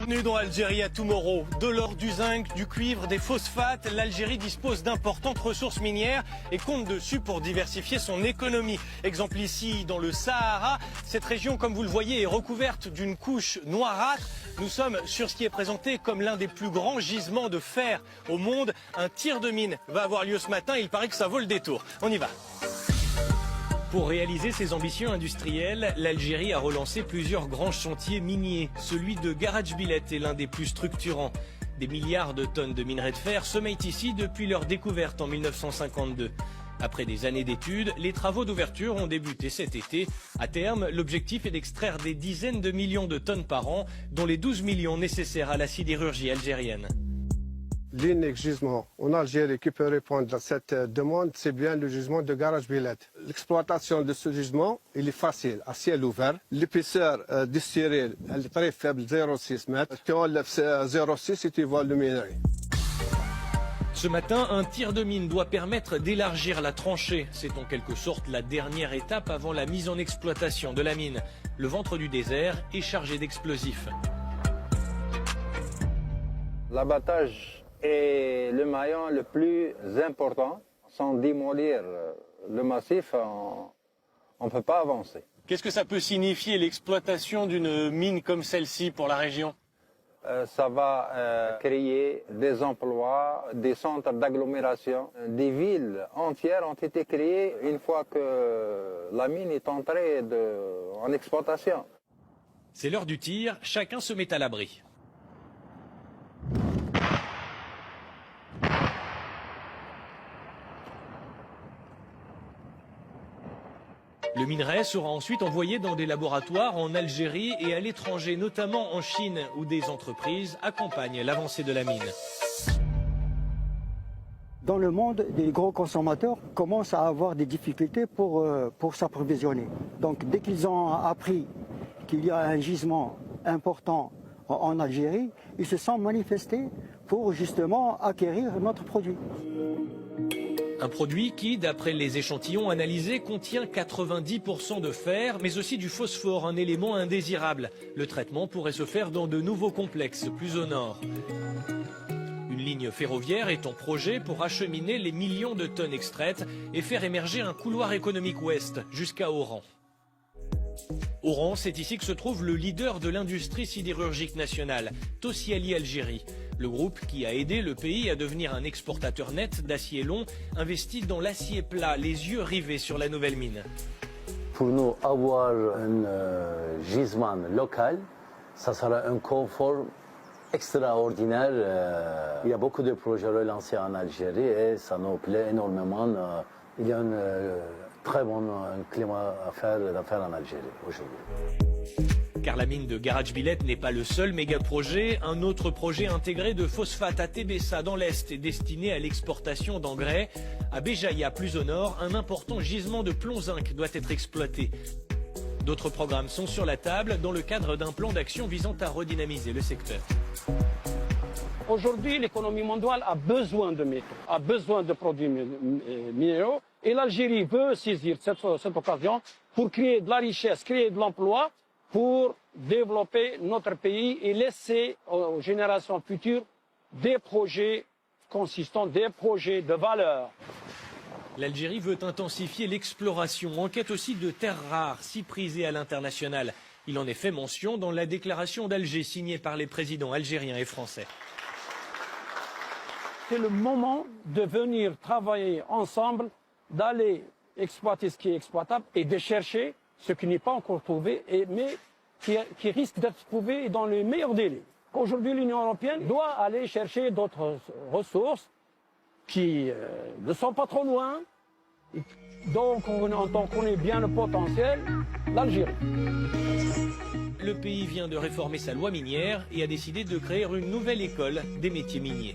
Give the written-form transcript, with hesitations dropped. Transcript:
Bienvenue dans Algérie à Tomorrow. De l'or, du zinc, du cuivre, des phosphates, l'Algérie dispose d'importantes ressources minières et compte dessus pour diversifier son économie. Exemple ici dans le Sahara, cette région, comme vous le voyez, est recouverte d'une couche noirâtre. Nous sommes sur ce qui est présenté comme l'un des plus grands gisements de fer au monde. Un tir de mine va avoir lieu ce matin, il paraît que ça vaut le détour. On y va. Pour réaliser ses ambitions industrielles, l'Algérie a relancé plusieurs grands chantiers miniers. Celui de Garachbillet est l'un des plus structurants. Des milliards de tonnes de minerais de fer sommeillent ici depuis leur découverte en 1952. Après des années d'études, les travaux d'ouverture ont débuté cet été. À terme, l'objectif est d'extraire des dizaines de millions de tonnes par an, dont les 12 millions nécessaires à la sidérurgie algérienne. L'unique gisement en Algérie qui peut répondre à cette demande, c'est bien le gisement de Garachbillet. L'exploitation de ce gisement, il est facile, à ciel ouvert. L'épaisseur du styryle, elle est très faible, 0,6 mètres. Tu enlèves 0,6 et tu vois le minerai. Ce matin, un tir de mine doit permettre d'élargir la tranchée. C'est en quelque sorte la dernière étape avant la mise en exploitation de la mine. Le ventre du désert est chargé d'explosifs. L'abattage est le maillon le plus important. Sans démolir le massif, on ne peut pas avancer. Qu'est-ce que ça peut signifier l'exploitation d'une mine comme celle-ci pour la région ? Ça va créer des emplois, des centres d'agglomération. Des villes entières ont été créées une fois que la mine est entrée en exploitation. C'est l'heure du tir, chacun se met à l'abri. Le minerai sera ensuite envoyé dans des laboratoires en Algérie et à l'étranger, notamment en Chine, où des entreprises accompagnent l'avancée de la mine. Dans le monde, les gros consommateurs commencent à avoir des difficultés pour s'approvisionner. Donc dès qu'ils ont appris qu'il y a un gisement important en Algérie, ils se sont manifestés pour justement acquérir notre produit. Un produit qui, d'après les échantillons analysés, contient 90% de fer, mais aussi du phosphore, un élément indésirable. Le traitement pourrait se faire dans de nouveaux complexes plus au nord. Une ligne ferroviaire est en projet pour acheminer les millions de tonnes extraites et faire émerger un couloir économique ouest jusqu'à Oran. Oran, c'est ici que se trouve le leader de l'industrie sidérurgique nationale, Tosyali Algérie. Le groupe qui a aidé le pays à devenir un exportateur net d'acier long investit dans l'acier plat, les yeux rivés sur la nouvelle mine. Pour nous, avoir un gisement local, ça sera un confort extraordinaire. Il y a beaucoup de projets relancés en Algérie et ça nous plaît énormément. Il y a un très bon climat d'affaires en Algérie aujourd'hui. Car la mine de Garachbillet n'est pas le seul méga-projet. Un autre projet intégré de phosphate à Tébessa dans l'Est est destiné à l'exportation d'engrais. À Béjaïa, plus au nord, un important gisement de plomb-zinc doit être exploité. D'autres programmes sont sur la table dans le cadre d'un plan d'action visant à redynamiser le secteur. Aujourd'hui, l'économie mondiale a besoin de métaux, a besoin de produits minéraux. Et l'Algérie veut saisir cette occasion pour créer de la richesse, créer de l'emploi, pour développer notre pays et laisser aux générations futures des projets consistants, des projets de valeur. L'Algérie veut intensifier l'exploration, en quête aussi de terres rares, si prisées à l'international. Il en est fait mention dans la déclaration d'Alger signée par les présidents algériens et français. C'est le moment de venir travailler ensemble, d'aller exploiter ce qui est exploitable et de chercher ce qui n'est pas encore trouvé, mais qui risque d'être trouvé dans les meilleurs délais. Aujourd'hui, l'Union européenne doit aller chercher d'autres ressources qui ne sont pas trop loin. Donc, on connaît bien le potentiel d'Algérie. Le pays vient de réformer sa loi minière et a décidé de créer une nouvelle école des métiers miniers.